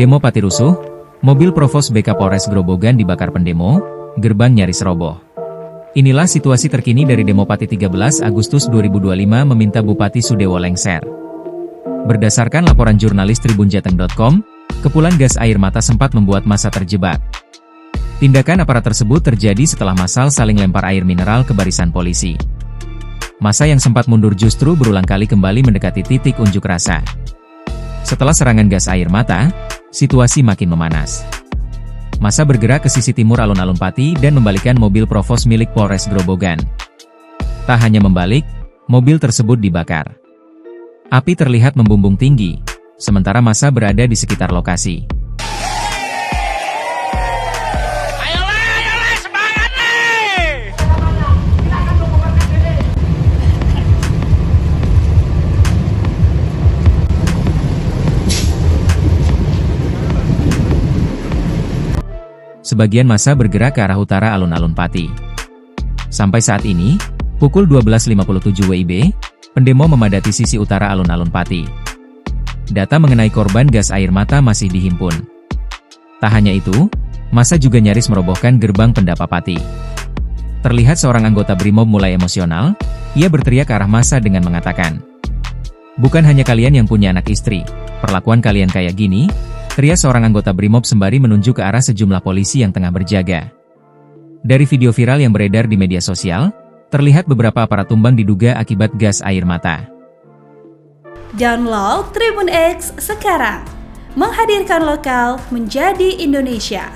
Demo Pati rusuh, mobil Provos BK Polres Grobogan dibakar pendemo, gerbang nyaris roboh. Inilah situasi terkini dari Demo Pati 13 Agustus 2025 meminta Bupati Sudewo lengser. Berdasarkan laporan jurnalis tribunjateng.com, kepulan gas air mata sempat membuat massa terjebak. Tindakan aparat tersebut terjadi setelah massal saling lempar air mineral ke barisan polisi. Massa yang sempat mundur justru berulang kali kembali mendekati titik unjuk rasa. Setelah serangan gas air mata, situasi makin memanas. Massa bergerak ke sisi timur alun-alun Pati dan membalikkan mobil Provos milik Polres Grobogan. Tak hanya membalik, mobil tersebut dibakar. Api terlihat membumbung tinggi, sementara massa berada di sekitar lokasi. Sebagian massa bergerak ke arah utara alun-alun Pati. Sampai saat ini, pukul 12.57 WIB, pendemo memadati sisi utara alun-alun Pati. Data mengenai korban gas air mata masih dihimpun. Tak hanya itu, massa juga nyaris merobohkan gerbang Pendapa Pati. Terlihat seorang anggota BRIMOB mulai emosional, ia berteriak ke arah massa dengan mengatakan, "Bukan hanya kalian yang punya anak istri, perlakuan kalian kayak gini," teriak seorang anggota BRIMOB sembari menunjuk ke arah sejumlah polisi yang tengah berjaga. Dari video viral yang beredar di media sosial, terlihat beberapa aparat tumbang diduga akibat gas air mata. Download Tribun X sekarang, menghadirkan lokal menjadi Indonesia.